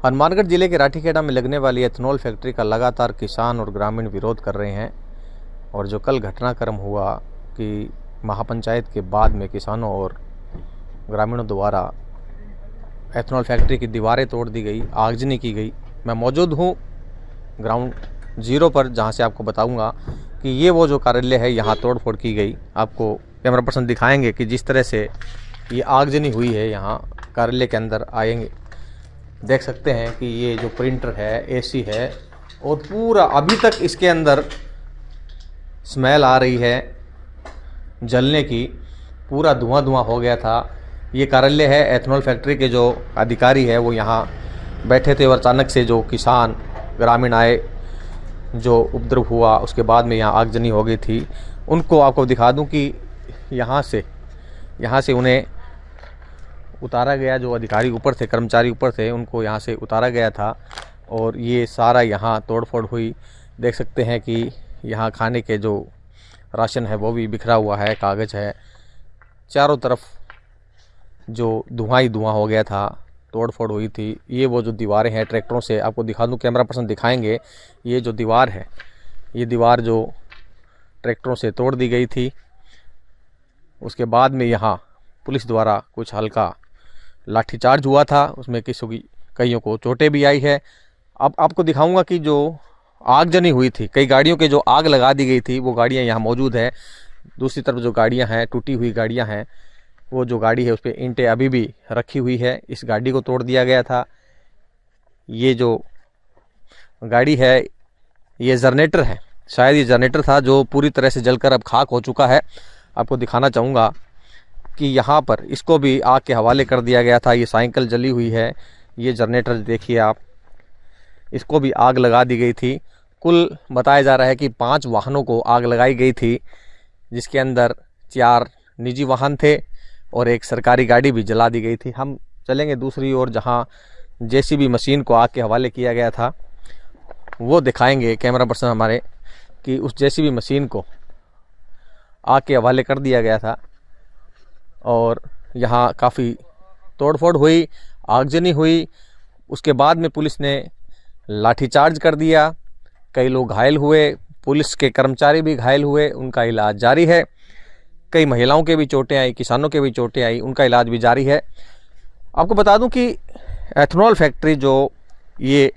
हनुमानगढ़ जिले के राठीखेड़ा में लगने वाली एथेनॉल फैक्ट्री का लगातार किसान और ग्रामीण विरोध कर रहे हैं। और जो कल घटनाक्रम हुआ कि महापंचायत के बाद में किसानों और ग्रामीणों द्वारा एथेनॉल फैक्ट्री की दीवारें तोड़ दी गई, आगजनी की गई। मैं मौजूद हूँ ग्राउंड जीरो पर, जहाँ से आपको बताऊँगा कि ये वो जो कार्यालय है, यहाँ तोड़ फोड़ की गई। आपको कैमरा पर्सन दिखाएंगे कि जिस तरह से ये आगजनी हुई है, यहाँ कार्यालय के अंदर आएंगे देख सकते हैं कि ये जो प्रिंटर है, एसी है, और पूरा अभी तक इसके अंदर स्मेल आ रही है जलने की। पूरा धुआं धुआं हो गया था। ये कार्यालय है एथेनॉल फैक्ट्री के। जो अधिकारी है वो यहाँ बैठे थे और अचानक से जो किसान ग्रामीण आए, जो उपद्रव हुआ, उसके बाद में यहाँ आगजनी हो गई थी। उनको आपको दिखा दूं कि यहाँ से उन्हें उतारा गया। जो अधिकारी ऊपर थे, कर्मचारी ऊपर थे, उनको यहाँ से उतारा गया था और ये सारा यहाँ तोड़फोड़ हुई। देख सकते हैं कि यहाँ खाने के जो राशन है वो भी बिखरा हुआ है, कागज़ है, चारों तरफ जो धुआं ही धुआं हो गया था, तोड़फोड़ हुई थी। ये वो जो दीवारें हैं, ट्रैक्टरों से आपको दिखा दूं, कैमरा पर्सन दिखाएंगे। ये जो दीवार है, ये दीवार जो ट्रैक्टरों से तोड़ दी गई थी। उसके बाद में यहाँ पुलिस द्वारा कुछ हल्का लाठीचार्ज हुआ था, उसमें कईयों को चोटें भी आई है। अब आपको दिखाऊंगा कि जो आगजनी हुई थी, कई गाड़ियों के जो आग लगा दी गई थी, वो गाड़ियाँ यहाँ मौजूद है। दूसरी तरफ जो गाड़ियाँ हैं, टूटी हुई गाड़ियाँ हैं, वो जो गाड़ी है उस पर ईंटें अभी भी रखी हुई है। इस गाड़ी को तोड़ दिया गया था। ये जो गाड़ी है, ये जनरेटर है, शायद ये जनरेटर था जो पूरी तरह से जलकर अब खाक हो चुका है। आपको दिखाना चाहूँगा कि यहाँ पर इसको भी आग के हवाले कर दिया गया था। ये साइकिल जली हुई है, ये जनरेटर देखिए आप, इसको भी आग लगा दी गई थी। कुल बताया जा रहा है कि 5 वाहनों को आग लगाई गई थी, जिसके अंदर 4 निजी वाहन थे और एक सरकारी गाड़ी भी जला दी गई थी। हम चलेंगे दूसरी ओर, जहाँ जेसीबी मशीन को आग के हवाले किया गया था, वो दिखाएंगे कैमरा पर्सन हमारे कि उस जेसीबी मशीन को आग के हवाले कर दिया गया था। और यहाँ काफ़ी तोड़फोड़ हुई, आगजनी हुई। उसके बाद में पुलिस ने लाठीचार्ज कर दिया, कई लोग घायल हुए, पुलिस के कर्मचारी भी घायल हुए, उनका इलाज जारी है। कई महिलाओं के भी चोटें आई, किसानों के भी चोटें आई, उनका इलाज भी जारी है। आपको बता दूं कि एथेनॉल फैक्ट्री जो ये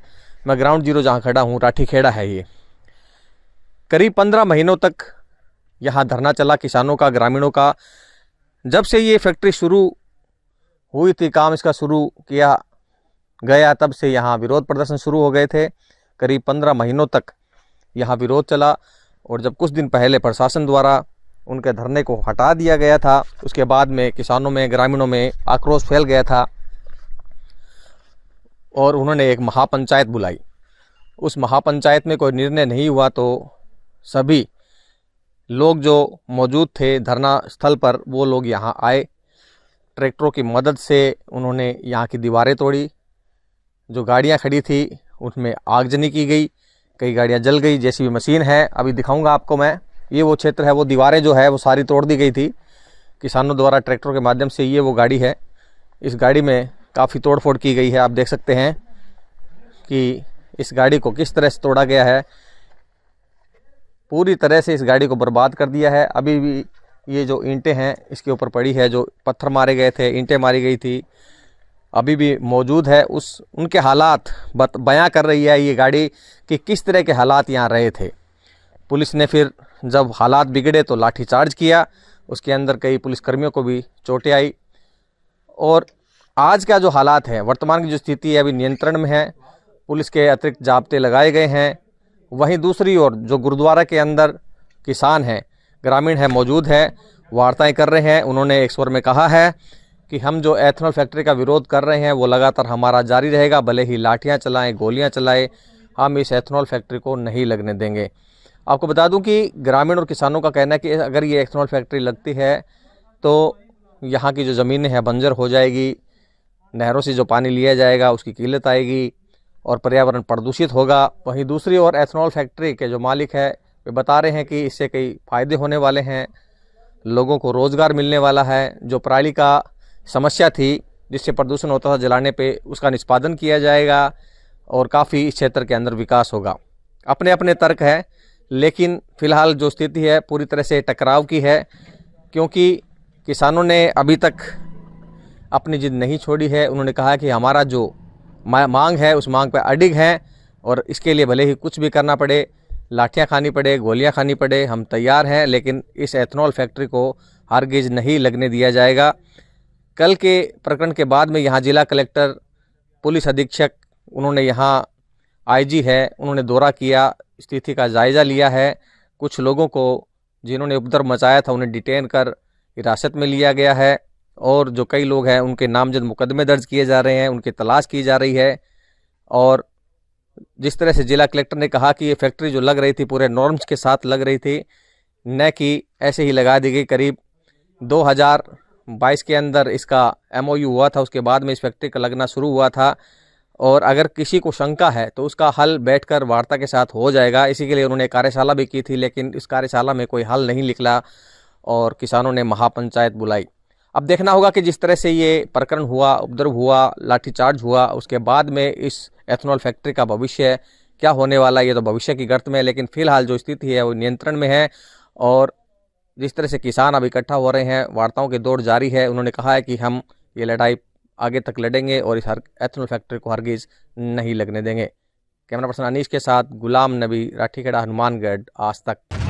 मैं ग्राउंड जीरो जहां खड़ा हूं, राठीखेड़ा है, ये करीब 15 महीनों तक यहाँ धरना चला किसानों का, ग्रामीणों का। जब से ये फैक्ट्री शुरू हुई थी, काम इसका शुरू किया गया, तब से यहाँ विरोध प्रदर्शन शुरू हो गए थे। करीब 15 महीनों तक यहाँ विरोध चला और जब कुछ दिन पहले प्रशासन द्वारा उनके धरने को हटा दिया गया था, उसके बाद में किसानों में, ग्रामीणों में आक्रोश फैल गया था और उन्होंने एक महापंचायत बुलाई। उस महापंचायत में कोई निर्णय नहीं हुआ तो सभी लोग जो मौजूद थे धरना स्थल पर, वो लोग यहाँ आए। ट्रैक्टरों की मदद से उन्होंने यहाँ की दीवारें तोड़ी। जो गाड़ियाँ खड़ी थी उसमें आगजनी की गई, कई गाड़ियाँ जल गई। जेसीबी मशीन है, अभी दिखाऊंगा आपको मैं। ये वो क्षेत्र है, वो दीवारें जो है वो सारी तोड़ दी गई थी किसानों द्वारा ट्रैक्टरों के माध्यम से। ये वो गाड़ी है, इस गाड़ी में काफ़ी तोड़फोड़ की गई है। आप देख सकते हैं कि इस गाड़ी को किस तरह से तोड़ा गया है, पूरी तरह से इस गाड़ी को बर्बाद कर दिया है। अभी भी ये जो ईंटें हैं इसके ऊपर पड़ी है, जो पत्थर मारे गए थे, ईंटें मारी गई थी, अभी भी मौजूद है। उनके हालात बयां कर रही है ये गाड़ी कि किस तरह के हालात यहाँ रहे थे। पुलिस ने फिर जब हालात बिगड़े तो लाठीचार्ज किया, उसके अंदर कई पुलिसकर्मियों को भी चोटें आई। और आज का जो हालात है, वर्तमान की जो स्थिति है, अभी नियंत्रण में है। पुलिस के अतिरिक्त जाब्ते लगाए गए हैं। वहीं दूसरी ओर जो गुरुद्वारा के अंदर किसान हैं, ग्रामीण हैं, मौजूद हैं, वार्ताएं कर रहे हैं। उन्होंने एक स्वर में कहा है कि हम जो एथेनॉल फैक्ट्री का विरोध कर रहे हैं वो लगातार हमारा जारी रहेगा, भले ही लाठियां चलाएं, गोलियां चलाएं, हम इस एथेनॉल फैक्ट्री को नहीं लगने देंगे। आपको बता दूं कि ग्रामीण और किसानों का कहना है कि अगर ये एथेनॉल फैक्ट्री लगती है तो यहाँ की जो ज़मीनें हैं बंजर हो जाएगी, नहरों से जो पानी लिया जाएगा उसकी किल्लत आएगी और पर्यावरण प्रदूषित होगा। वहीं दूसरी ओर एथेनॉल फैक्ट्री के जो मालिक है वे बता रहे हैं कि इससे कई फ़ायदे होने वाले हैं, लोगों को रोज़गार मिलने वाला है। जो पराली का समस्या थी जिससे प्रदूषण होता था जलाने पे, उसका निष्पादन किया जाएगा और काफ़ी इस क्षेत्र के अंदर विकास होगा। अपने अपने तर्क है, लेकिन फ़िलहाल जो स्थिति है पूरी तरह से टकराव की है, क्योंकि किसानों ने अभी तक अपनी जिद नहीं छोड़ी है। उन्होंने कहा कि हमारा जो मांग है उस मांग पर अडिग हैं और इसके लिए भले ही कुछ भी करना पड़े, लाठियाँ खानी पड़े, गोलियाँ खानी पड़े, हम तैयार हैं, लेकिन इस एथेनॉल फैक्ट्री को हरगिज़ नहीं लगने दिया जाएगा। कल के प्रकरण के बाद में यहाँ जिला कलेक्टर, पुलिस अधीक्षक, उन्होंने यहाँ आईजी है, उन्होंने दौरा किया, स्थिति का जायज़ा लिया है। कुछ लोगों को जिन्होंने उपद्रव मचाया था उन्हें डिटेन कर हिरासत में लिया गया है और जो कई लोग हैं उनके नामजद मुकदमे दर्ज किए जा रहे हैं, उनकी तलाश की जा रही है। और जिस तरह से जिला कलेक्टर ने कहा कि ये फैक्ट्री जो लग रही थी पूरे नॉर्म्स के साथ लग रही थी, न कि ऐसे ही लगा दी गई। करीब 2022 के अंदर इसका MOU हुआ था, उसके बाद में इस फैक्ट्री का लगना शुरू हुआ था। और अगर किसी को शंका है तो उसका हल बैठकर वार्ता के साथ हो जाएगा। इसी के लिए उन्होंने कार्यशाला भी की थी, लेकिन इस कार्यशाला में कोई हल नहीं निकला और किसानों ने महापंचायत बुलाई। अब देखना होगा कि जिस तरह से ये प्रकरण हुआ, उपद्रव हुआ, लाठीचार्ज हुआ, उसके बाद में इस एथेनॉल फैक्ट्री का भविष्य क्या होने वाला है, ये तो भविष्य की गर्त में है। लेकिन फिलहाल जो स्थिति है वो नियंत्रण में है और जिस तरह से किसान अब इकट्ठा हो रहे हैं, वार्ताओं के दौर जारी है। उन्होंने कहा है कि हम ये लड़ाई आगे तक लड़ेंगे और इस एथेनॉल फैक्ट्री को हरगिज़ नहीं लगने देंगे। कैमरा पर्सन अनीश के साथ गुलाम नबी, राठीखेड़ा, हनुमानगढ़, आज तक।